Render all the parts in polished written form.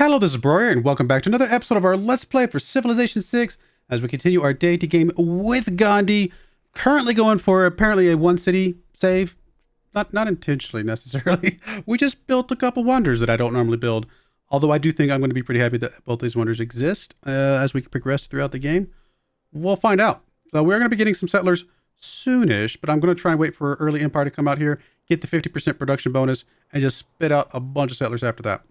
Hello, this is Broyar, and welcome back to another episode of our Let's Play for Civilization 6 as we continue our Deity game with Gandhi. Currently going for apparently a one-city save. Not intentionally, necessarily. We just built a couple wonders that I don't normally build. Although I do think I'm going to be pretty happy that both these wonders exist as we progress throughout the game. We'll find out. So we're going to be getting some settlers soonish, but I'm going to try and wait for early Empire to come out here, get the 50% production bonus, and just spit out a bunch of settlers after that.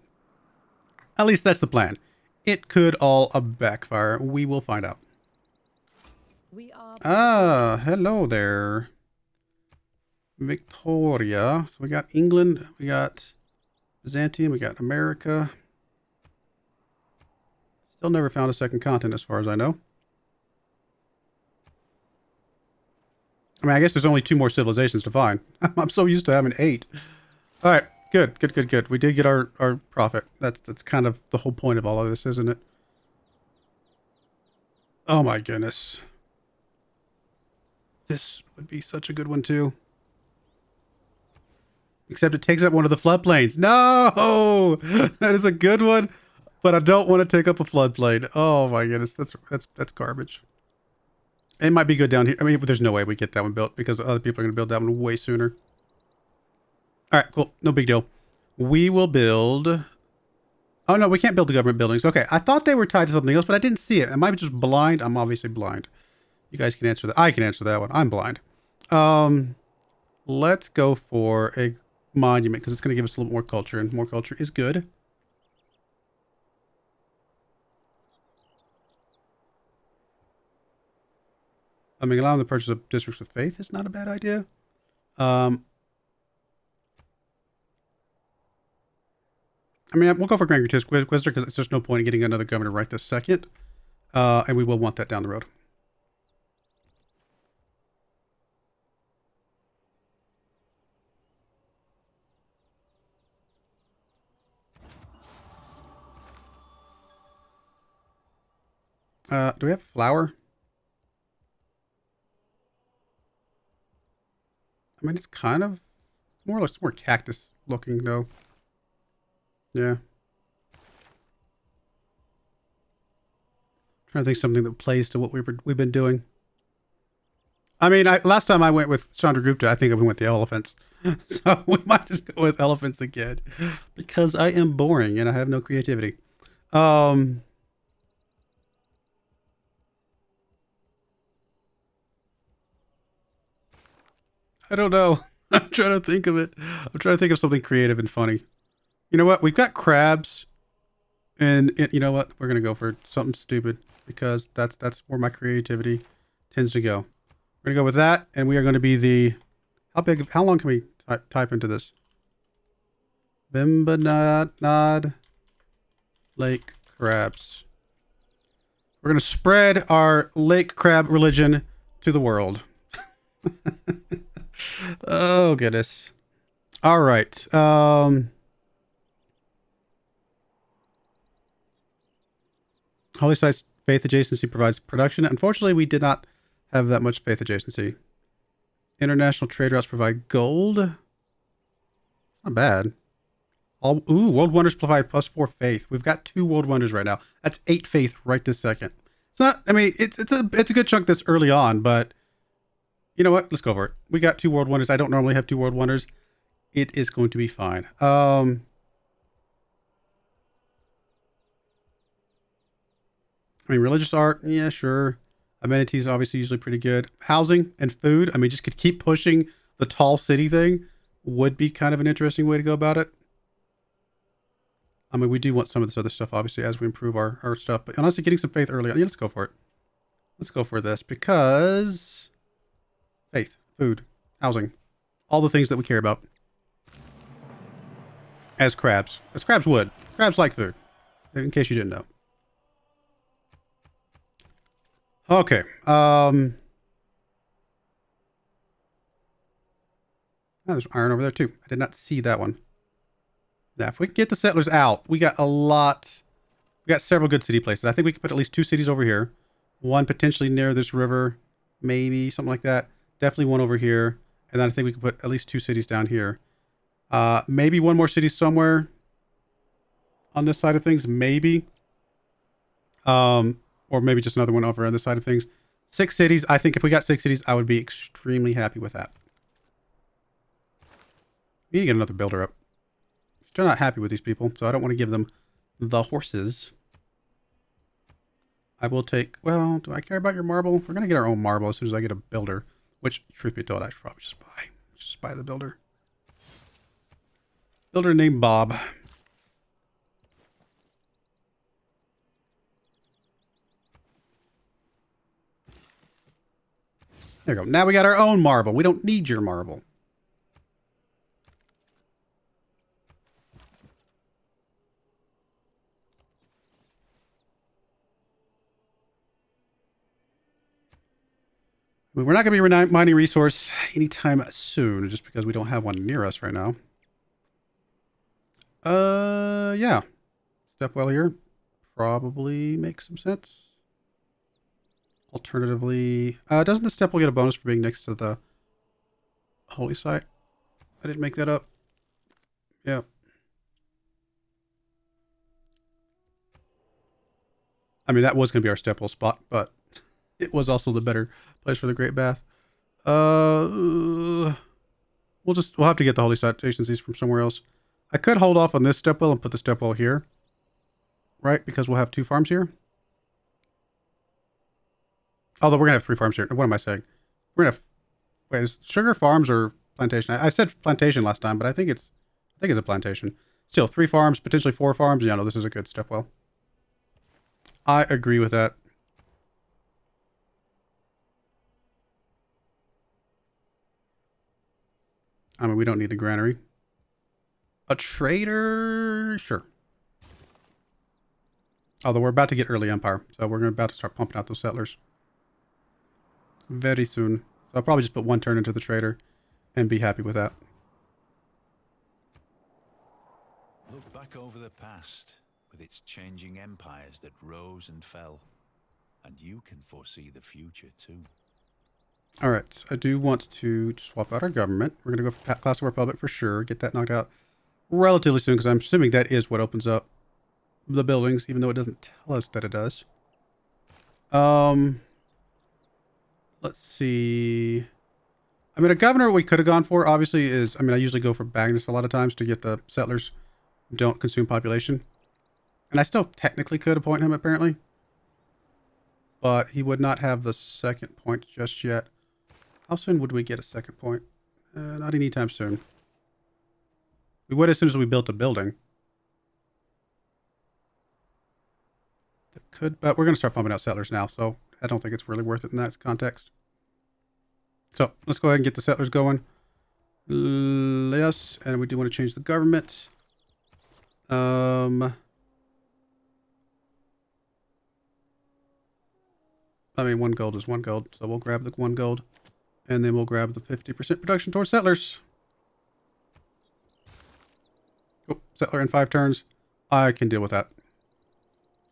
At least that's the plan. It could all backfire. We will find out. Hello there. Victoria. So we got England, we got Byzantium, we got America. Still never found a second continent as far as I know. I mean, I guess there's only 2 more civilizations to find. I'm so used to having 8. All right. Good. We did get our profit. That's kind of the whole point of all of this, isn't it? Oh my goodness. This would be such a good one too. Except it takes up one of the floodplains. No! That is a good one, but I don't want to take up a floodplain. Oh my goodness, that's garbage. It might be good down here. I mean, there's no way we get that one built because other people are going to build that one way sooner. All right, cool. No big deal. We will build... Oh, no, we can't build the government buildings. Okay, I thought they were tied to something else, but I didn't see it. Am I just blind? I'm obviously blind. You guys can answer that. I can answer that one. I'm blind. Let's go for a monument because it's going to give us a little more culture, and more culture is good. I mean, allowing the purchase of districts with faith is not a bad idea. I mean, we'll go for Grand Inquisitor because there's just no point in getting another governor right this second. And we will want that down the road. Do we have flour? I mean, it's kind of more cactus looking though. Yeah. Trying to think something that plays to what we've been doing. I mean, last time I went with Chandragupta, I think we went the elephants. So we might just go with elephants again because I am boring and I have no creativity. I don't know. I'm trying to think of it. I'm trying to think of something creative and funny. You know what? We've got crabs, and you know what? We're gonna go for something stupid because that's where my creativity tends to go. We're gonna go with that, and we are going to be the how long can we type into this? Bimbanad lake crabs. We're gonna spread our lake crab religion to the world. Oh goodness. All right. Holy Sites faith adjacency provides production. Unfortunately, we did not have that much faith adjacency. International trade routes provide gold. Not bad. World Wonders provide +4 faith. We've got 2 World Wonders right now. That's 8 faith right this second. It's not, I mean, it's a good chunk this early on, but you know what? Let's go for it. We got 2 World Wonders. I don't normally have 2 World Wonders. It is going to be fine. I mean, religious art, yeah, sure. Amenities, obviously, usually pretty good. Housing and food, I mean, just could keep pushing the tall city thing would be kind of an interesting way to go about it. I mean, we do want some of this other stuff, obviously, as we improve our stuff. But honestly, getting some faith early on, yeah, let's go for it. Let's go for this because faith, food, housing, all the things that we care about. As crabs would. Crabs like food, in case you didn't know. Okay. There's iron over there too. I did not see that one. Now, if we can get the settlers out, we got a lot. We got several good city places. I think we could put at least 2 cities over here. One potentially near this river, maybe something like that. Definitely one over here. And then I think we could put at least 2 cities down here. Maybe one more city somewhere on this side of things, maybe. Or maybe just another one over on this side of things. 6 cities. I think if we got 6 cities, I would be extremely happy with that. We need to get another builder up. Still not happy with these people, so I don't want to give them the horses. I will take... Well, do I care about your marble? We're going to get our own marble as soon as I get a builder. Which, truth be told, I should probably just buy. Just buy the builder. Builder named Bob. There you go. Now we got our own marble. We don't need your marble. I mean, we're not going to be mining resource anytime soon, just because we don't have one near us right now. Yeah. Step well here. Probably makes some sense. Alternatively, doesn't the step well get a bonus for being next to the holy site? I didn't make that up. Yeah. I mean, that was going to be our step well spot, but it was also the better place for the Great Bath. We'll have to get the holy site agencies from somewhere else. I could hold off on this step well and put the step well here. Right? Because we'll have 2 farms here. Although we're going to have 3 farms here. What am I saying? We're going to have... Wait, is sugar farms or plantation? I said plantation last time, but I think it's a plantation. Still, 3 farms, potentially 4 farms. Yeah, no, this is a good step well. I agree with that. I mean, we don't need the granary. A trader? Sure. Although we're about to get early empire, so we're about to start pumping out those settlers. Very soon. So I'll probably just put 1 turn into the trader and be happy with that. Look back over the past with its changing empires that rose and fell, and you can foresee the future too. All right, I do want to swap out our government. We're going to go for Class of Republic for sure. Get that knocked out relatively soon, because I'm assuming that is what opens up the buildings, even though it doesn't tell us that it does. Let's see. I mean, a governor we could have gone for, obviously, is... I mean, I usually go for Magnus a lot of times to get the settlers who don't consume population. And I still technically could appoint him, apparently. But he would not have the second point just yet. How soon would we get a second point? Not anytime soon. We would as soon as we built a building. That could, but we're going to start pumping out settlers now, so I don't think it's really worth it in that context. So let's go ahead and get the settlers going. Yes, and we do want to change the government. I mean, 1 gold is 1 gold, so we'll grab the 1 gold. And then we'll grab the 50% production towards settlers. Oh, settler in 5 turns. I can deal with that.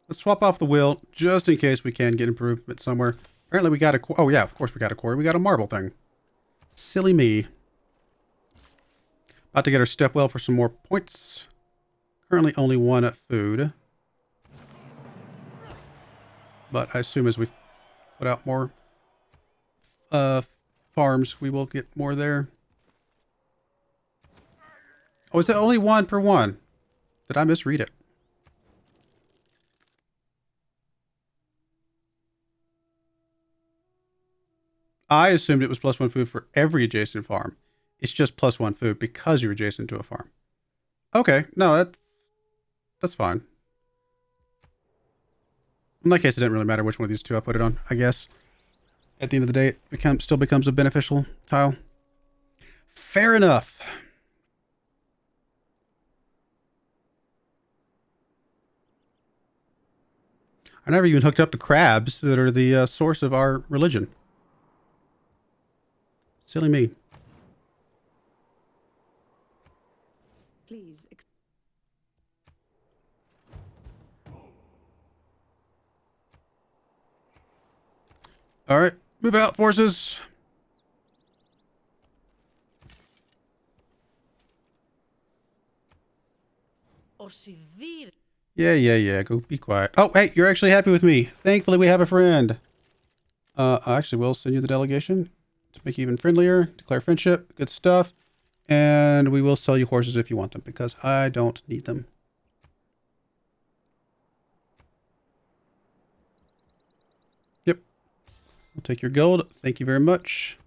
Let's swap off the wheel, just in case we can get improvement somewhere. Apparently we got a... Oh, yeah, of course we got a quarry. We got a marble thing. Silly me. About to get our step well for some more points. Currently only 1 at food. But I assume as we put out more farms, we will get more there. Oh, is it only 1 per 1? Did I misread it? I assumed it was +1 food for every adjacent farm. It's just +1 food because you're adjacent to a farm. Okay, no, that's fine. In that case, it didn't really matter which one of these 2 I put it on, I guess. At the end of the day, it still becomes a beneficial tile. Fair enough. I never even hooked up to crabs that are the source of our religion. Silly me. Please. All right, move out, forces. Yeah. Go be quiet. Oh, hey, you're actually happy with me. Thankfully, we have a friend. I actually will send you the delegation to make you even friendlier. Declare friendship. Good stuff. And we will sell you horses if you want them, because I don't need them. Yep. We'll take your gold. Thank you very much.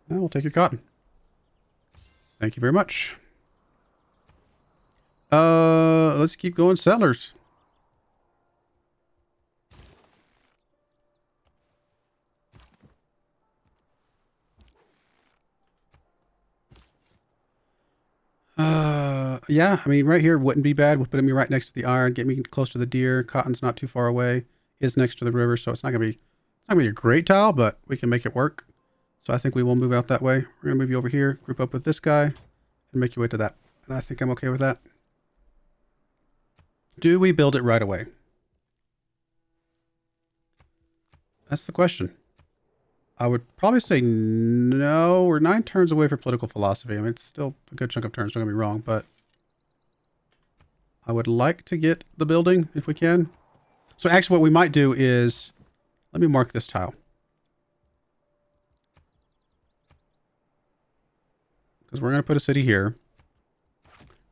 Now we'll take your cotton. Thank you very much. Let's keep going. Settlers. Yeah, I mean, right here wouldn't be bad. We'll put me right next to the iron, get me close to the deer. Cotton's not too far away. Is next to the river, so it's not gonna be a great tile, but we can make it work. So I think we will move out that way. We're gonna move you over here, group up with this guy, and make your way to that. And I think I'm okay with that. Do we build it right away? That's the question. I would probably say no. We're 9 turns away for political philosophy. I mean, it's still a good chunk of turns, don't get me wrong, but I would like to get the building if we can. So actually what we might do is, let me mark this tile. Because we're going to put a city here.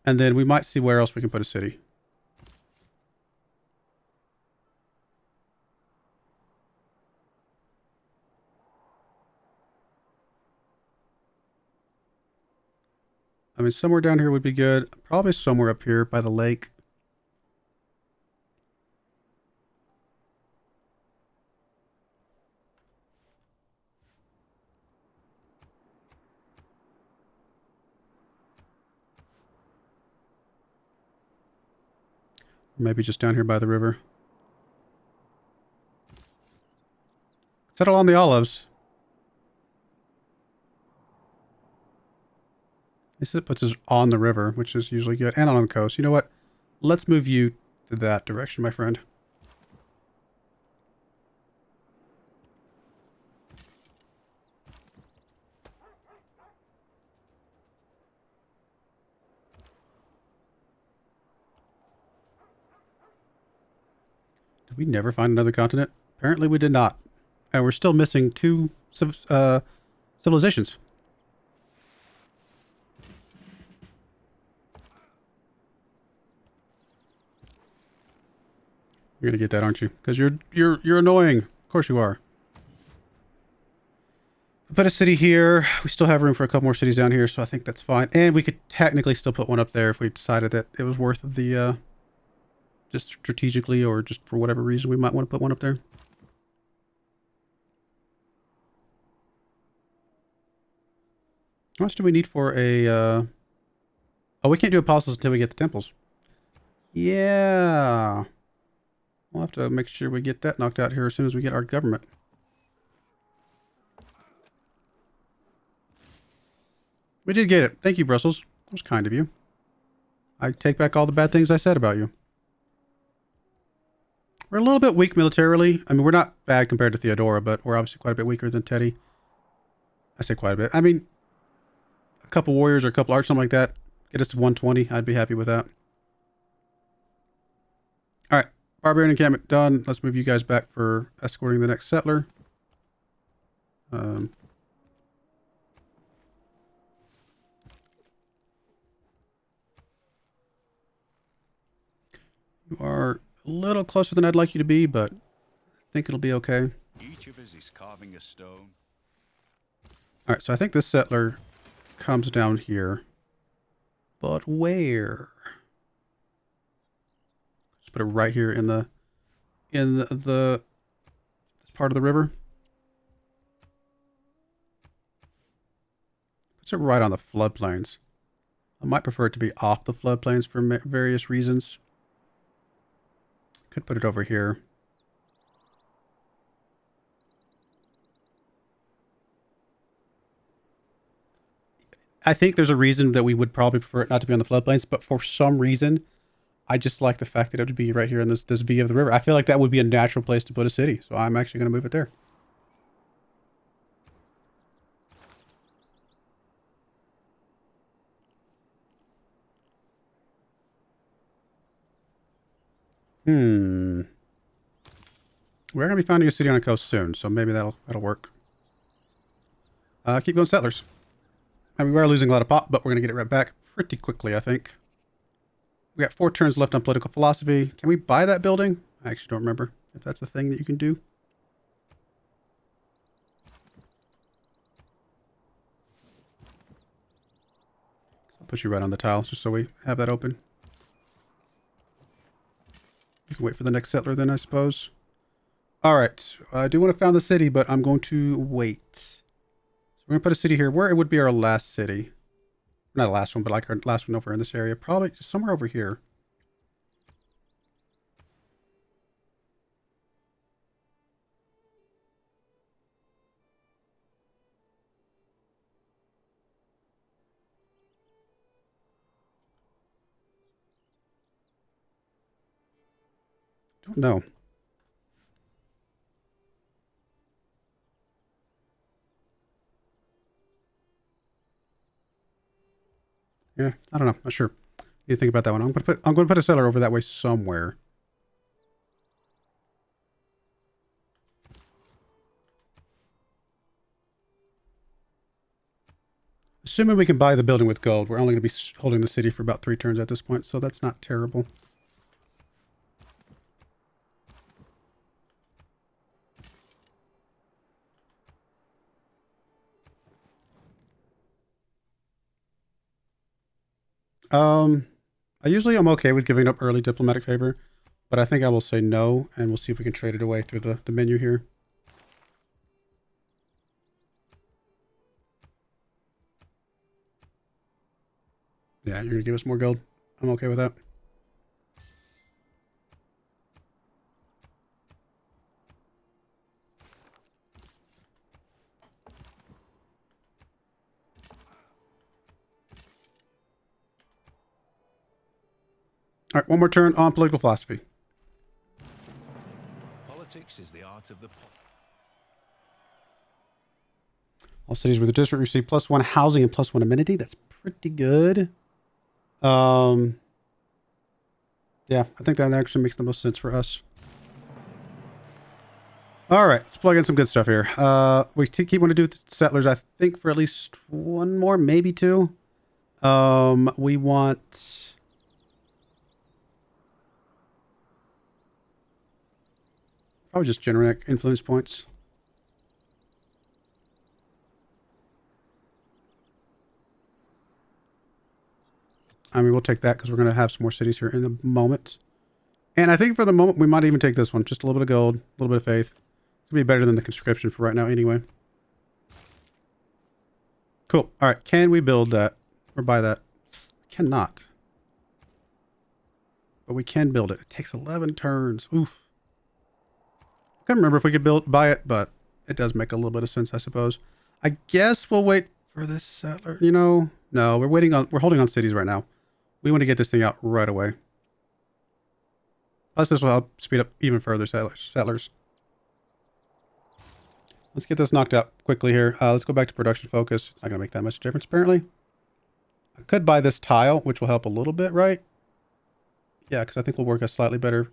And then we might see where else we can put a city. I mean, somewhere down here would be good. Probably somewhere up here by the lake. Maybe just down here by the river. Settle on the olives. This puts us on the river, which is usually good. And on the coast. You know what? Let's move you to that direction, my friend. Did we never find another continent? Apparently we did not. And we're still missing 2 civilizations. You're gonna get that, aren't you? Because you're annoying. Of course you are. We put a city here. We still have room for a couple more cities down here, so I think that's fine. And we could technically still put one up there if we decided that it was worth the just strategically or just for whatever reason we might want to put one up there. How much do we need for a oh, we can't do apostles until we get the temples. Yeah. We'll have to make sure we get that knocked out here as soon as we get our government. We did get it. Thank you, Brussels. That was kind of you. I take back all the bad things I said about you. We're a little bit weak militarily. I mean, we're not bad compared to Theodora, but we're obviously quite a bit weaker than Teddy. I say quite a bit. I mean, a couple warriors or a couple archers, something like that. Get us to 120. I'd be happy with that. All right. Barbarian encampment done. Let's move you guys back for escorting the next settler. You are a little closer than I'd like you to be, but I think it'll be okay. Each of us is carving a stone. All right, so I think this settler comes down here. But where? Just put it right here in the this part of the river. Puts it right on the floodplains. I might prefer it to be off the floodplains for various reasons. Could put it over here. I think there's a reason that we would probably prefer it not to be on the floodplains, but for some reason, I just like the fact that it would be right here in this V of the river. I feel like that would be a natural place to put a city, so I'm actually going to move it there. We're going to be finding a city on a coast soon, so maybe that'll work. Keep going, settlers. I mean, we are losing a lot of pop, but we're going to get it right back pretty quickly, I think. We got 4 turns left on political philosophy. Can we buy that building? I actually don't remember if that's a thing that you can do. I'll put you right on the tile just so we have that open. You can wait for the next settler then, I suppose. All right. I do want to found the city, but I'm going to wait. So we're going to put a city here where it would be our last city. Not the last one, but like our last one over in this area. Probably just somewhere over here. Don't know. Yeah, I don't know. Not sure. You think about that one. I'm going to put a settler over that way somewhere. Assuming we can buy the building with gold, we're only going to be holding the city for about 3 turns at this point, so that's not terrible. I usually am okay with giving up early diplomatic favor, but I think I will say no, and we'll see if we can trade it away through the menu here. Yeah, you're going to give us more gold. I'm okay with that. All right, one more turn on political philosophy. Politics is the art of the All cities with the district receive +1 housing and +1 amenity. That's pretty good. Yeah, I think that actually makes the most sense for us. All right, let's plug in some good stuff here. We keep wanting to do settlers, I think, for at least 1 more, maybe 2. We want... probably just generic influence points. I mean, we'll take that because we're going to have some more cities here in a moment. And I think for the moment, we might even take this one. Just a little bit of gold, a little bit of faith. It's going to be better than the conscription for right now anyway. Cool. All right. Can we build that or buy that? Cannot. But we can build it. It takes 11 turns. Oof. I can't remember if we could buy it, but it does make a little bit of sense, I suppose. I guess we'll wait for this settler. You know, no, we're holding on cities right now. We want to get this thing out right away. Plus, this will help speed up even further settlers. Let's get this knocked out quickly here. Let's go back to production focus. It's not going to make that much difference, apparently. I could buy this tile, which will help a little bit, right? Yeah, because I think we'll work a slightly better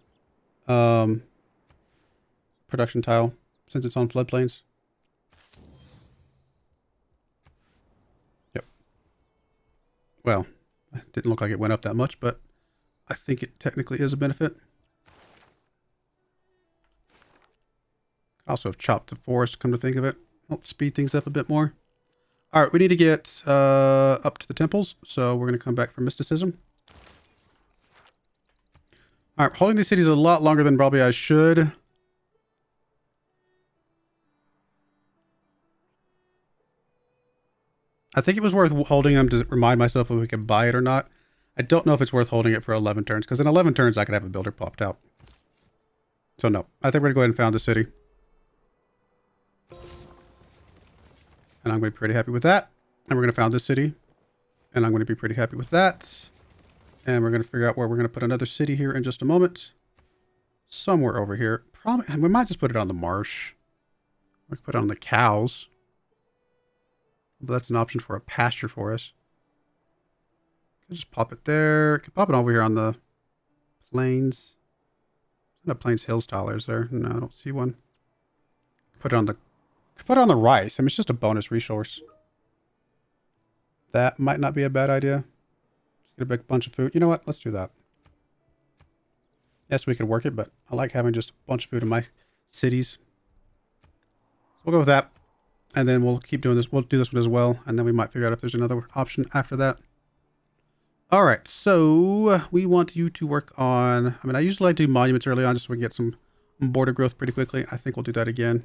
production tile since it's on floodplains. Yep. Well, it didn't look like it went up that much, but I think it technically is a benefit. Also have chopped the forest, come to think of it. Help speed things up a bit more. All right, we need to get up to the temples, so we're going to come back from mysticism. All right, holding these cities a lot longer than probably I should. I think it was worth holding them to remind myself if we could buy it or not. I don't know if it's worth holding it for 11 turns, because in 11 turns I could have a builder popped out. So no, I think we're going to go ahead and found the city. And I'm going to be pretty happy with that. And we're going to found this city. And I'm going to be pretty happy with that. And we're going to figure out where we're going to put another city here in just a moment. Somewhere over here. Probably, we might just put it on the marsh. We can put it on the cows. But that's an option for a pasture for us. Just pop it there. Can pop it over here on the plains. Not Plains Hills tile is there? No, I don't see one. Put it on the rice. I mean, it's just a bonus resource. That might not be a bad idea. Just get a big bunch of food. You know what? Let's do that. Yes, we could work it, but I like having just a bunch of food in my cities. So we'll go with that. And then we'll keep doing this. We'll do this one as well. And then we might figure out if there's another option after that. All right. So we want you to work on... I mean, I usually like to do monuments early on just so we can get some border growth pretty quickly. I think we'll do that again.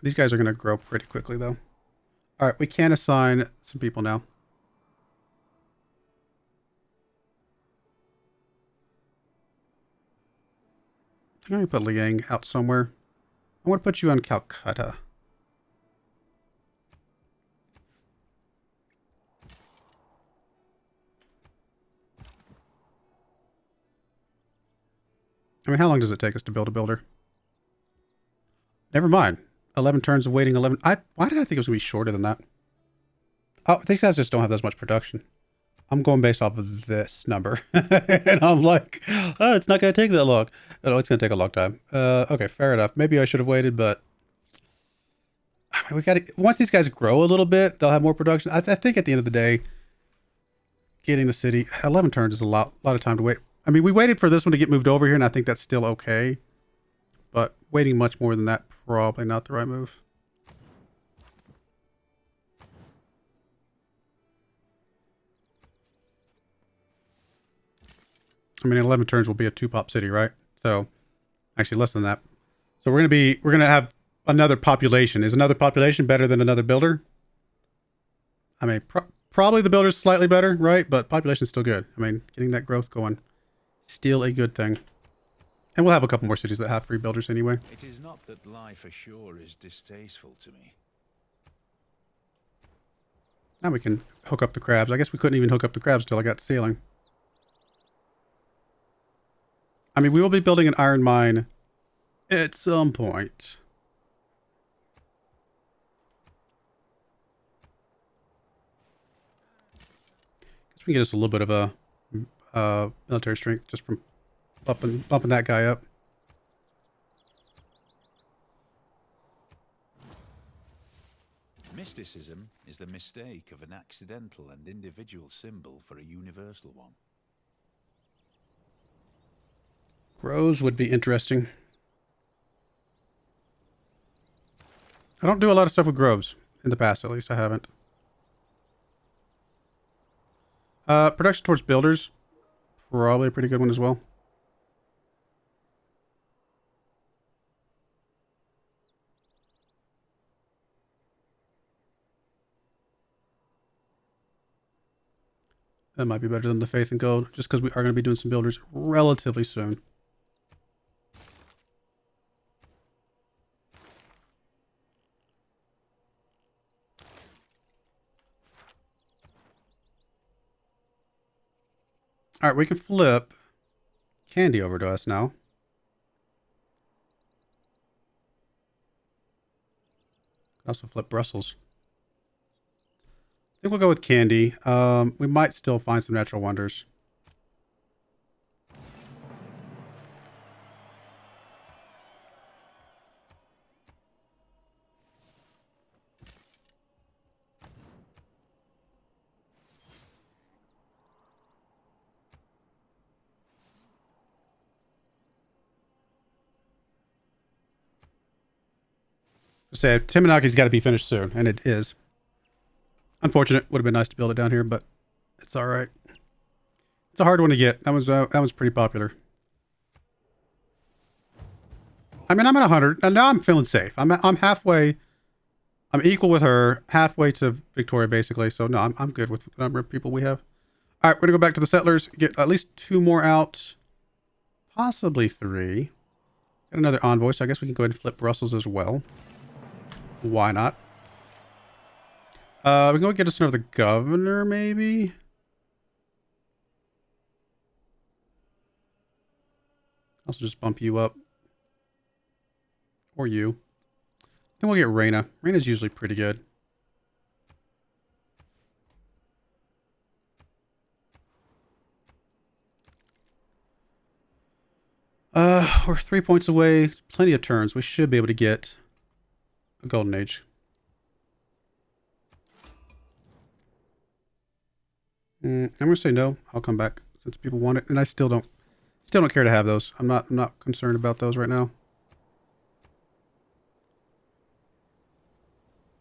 These guys are going to grow pretty quickly, though. All right. We can assign some people now. I'm going to put Liang out somewhere. I want to put you on Calcutta. I mean, how long does it take us to build a builder? Never mind. 11 turns of waiting, 11... Why did I think it was going to be shorter than that? Oh, these guys just don't have as much production. I'm going based off of this number. And I'm like, oh, it's not going to take that long. Oh, it's going to take a long time. Okay, fair enough. Maybe I should have waited, but... I mean, we got to... Once these guys grow a little bit, they'll have more production. I think at the end of the day, getting the city... 11 turns is a lot of time to wait. I mean, we waited for this one to get moved over here, and I think that's still okay. But waiting much more than that, probably not the right move. I mean, 11 turns will be a 2-pop city, right? So, actually less than that. So we're going to have another population. Is another population better than another builder? I mean, probably the builder's slightly better, right? But population's still good. I mean, getting that growth going, still a good thing. And we'll have a couple more cities that have free builders anyway. It is not that life ashore is distasteful to me. Now we can hook up the crabs. I guess we couldn't even hook up the crabs until I got sailing. I mean, we will be building an iron mine at some point. Guess we can get us a little bit of a military strength just from bumping that guy up. Mysticism is the mistake of an accidental and individual symbol for a universal one. Groves would be interesting. I don't do a lot of stuff with groves. In the past, at least, I haven't. Production towards builders. Probably a pretty good one as well. That might be better than the Faith and Gold, just because we are going to be doing some builders relatively soon. All right, we can flip Candy over to us now. Also flip Brussels. I think we'll go with Candy. We might still find some natural wonders. Say Timanaki's got to be finished soon, and it is. Unfortunate. Would have been nice to build it down here, but it's all right. It's a hard one to get. That was pretty popular. I mean, I'm at 100, and now I'm feeling safe. I'm halfway. I'm equal with her, halfway to Victoria, basically. So no, I'm good with the number of people we have. All right, we're gonna go back to the settlers. Get at least 2 more out, possibly 3. Got another envoy, so I guess we can go ahead and flip Brussels as well. Why not? We can go get us another governor, maybe. Also just bump you up. Or you. Then we'll get Reina. Reina's usually pretty good. we're 3 points away. Plenty of turns. We should be able to get a golden age. I'm gonna say no. I'll come back since people want it, and I still don't care to have those. I'm not concerned about those right now.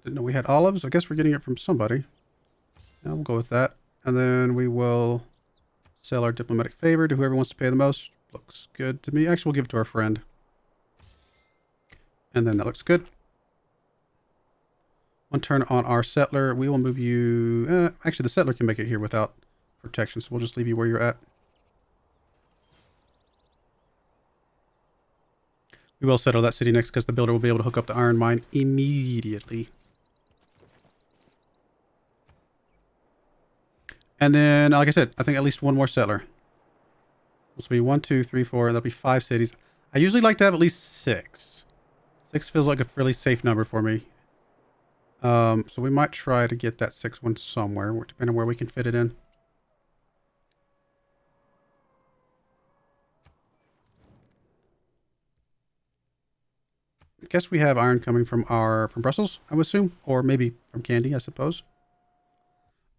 Didn't know we had olives. I guess we're getting it from somebody. Yeah, we'll go with that, and then we will sell our diplomatic favor to whoever wants to pay the most. Looks good to me. Actually, we'll give it to our friend, and then that looks good. One turn on our settler. We will move you... actually, the settler can make it here without protection, so we'll just leave you where you're at. We will settle that city next because the builder will be able to hook up the iron mine immediately. And then, like I said, I think at least one more settler. This will be 1, 2, 3, 4. That'll be 5 cities. I usually like to have at least 6. 6 feels like a fairly safe number for me. So we might try to get that 6th one somewhere, depending on where we can fit it in. I guess we have iron coming from Brussels, I would assume, or maybe from Candy, I suppose.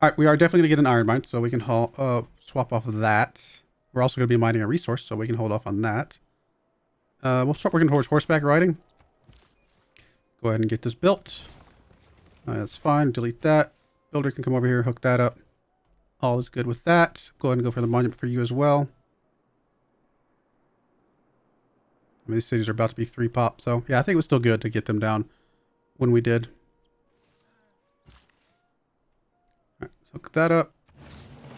All right, we are definitely going to get an iron mine, so we can swap off of that. We're also going to be mining a resource, so we can hold off on that. We'll start working towards horseback riding. Go ahead and get this built. That's fine. Delete that. Builder can come over here, hook that up. All is good with that. Go ahead and go for the monument for you as well. I mean, these cities are about to be 3 pop, so yeah, I think it was still good to get them down when we did. All right, so hook that up.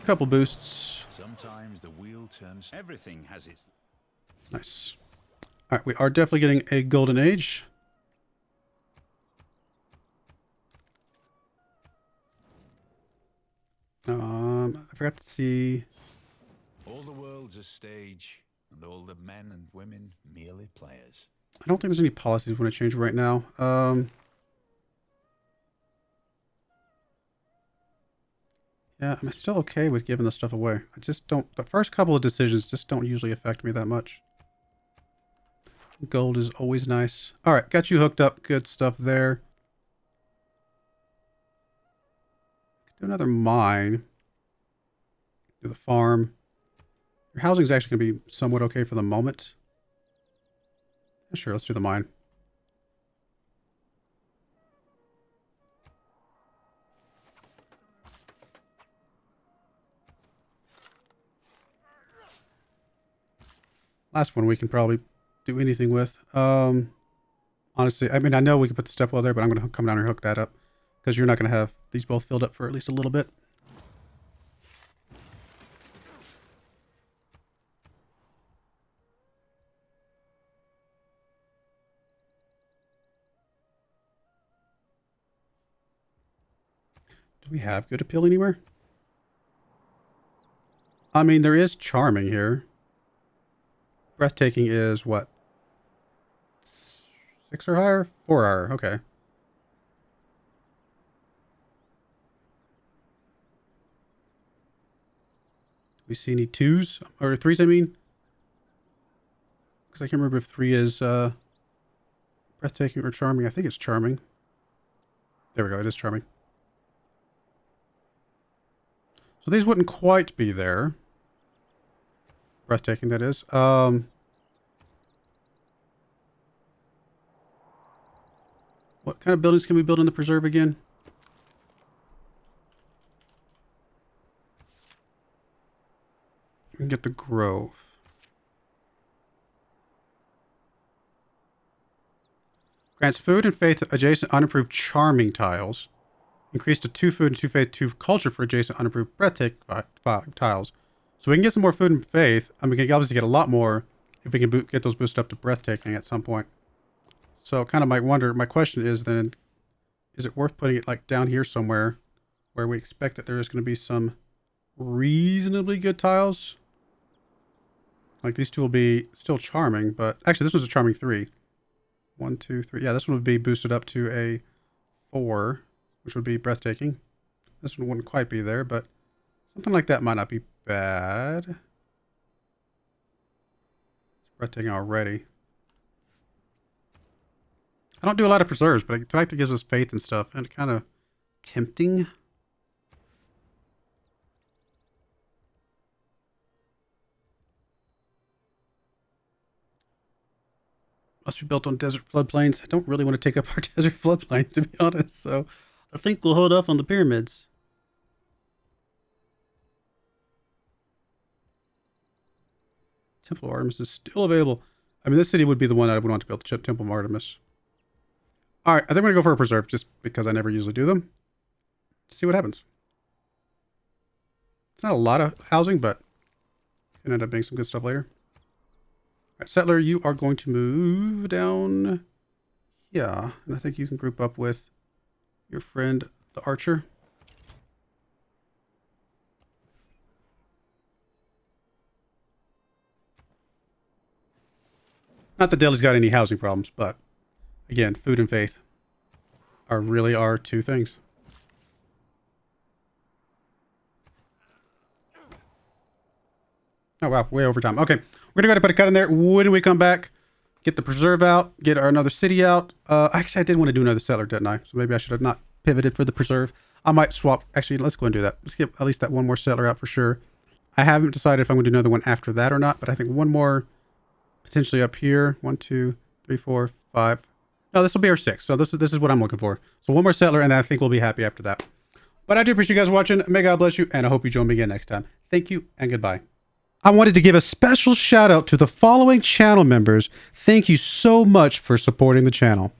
A couple boosts. Sometimes the wheel turns. Everything has its. Nice. All right, we are definitely getting a golden age. I forgot to see. All the world's a stage, and all the men and women merely players. I don't think there's any policies we want to change right now. Yeah, I'm still okay with giving this stuff away. I just don't. The first couple of decisions just don't usually affect me that much. Gold is always nice. All right, got you hooked up. Good stuff there. Do another mine. Do the farm. Your housing is actually going to be somewhat okay for the moment. Yeah, sure, let's do the mine. Last one we can probably do anything with. Honestly, I mean, I know we can put the stepwell there, but I'm going to come down and hook that up because you're not going to have these both filled up for at least a little bit. Do we have good appeal anywhere? I mean, there is charming here. Breathtaking is what? 6 or higher? 4 higher. Okay. Do we see any 2s? Or 3s, I mean? Because I can't remember if 3 is breathtaking or charming. I think it's charming. There we go. It is charming. So these wouldn't quite be there. Breathtaking, that is. What kind of buildings can we build in the preserve again? We can get the grove. Grants food and faith adjacent unimproved charming tiles. Increase to 2 food and 2 faith, 2 culture for adjacent unimproved breathtaking tiles. So we can get some more food and faith. I mean, we can obviously get a lot more if we can get those boosted up to breathtaking at some point. So kind of might wonder, my question is then, is it worth putting it like down here somewhere where we expect that there is going to be some reasonably good tiles? Like these 2 will be still charming, but actually this was a charming 3. 1, 2, 3. Yeah, this one would be boosted up to a 4, which would be breathtaking. This one wouldn't quite be there, but something like that might not be bad. It's breathtaking already. I don't do a lot of preserves, but the fact it gives us faith and stuff, and kind of tempting. Must be built on desert floodplains. I don't really want to take up our desert floodplains, to be honest, so I think we'll hold off on the pyramids. Temple of Artemis is still available. I mean, this city would be the one I would want to build, the Temple of Artemis. All right, I think I'm going to go for a preserve just because I never usually do them. See what happens. It's not a lot of housing, but it can end up being some good stuff later. All right, settler, you are going to move down. Yeah, and I think you can group up with your friend, the archer. Not that Delhi's got any housing problems, but again, food and faith really are two things. Oh, wow. Way over time. Okay. We're going to go ahead and put a cut in there. When we come back, get the preserve out, get our another city out. Actually, I did want to do another settler, didn't I? So maybe I should have not pivoted for the preserve. I might swap. Actually, let's go and do that. Let's get at least that one more settler out for sure. I haven't decided if I'm going to do another one after that or not, but I think one more potentially up here. 1, 2, 3, 4, 5. No, this will be our 6. So this is what I'm looking for. So one more settler, and I think we'll be happy after that. But I do appreciate you guys watching. May God bless you, and I hope you join me again next time. Thank you, and goodbye. I wanted to give a special shout out to the following channel members. Thank you so much for supporting the channel.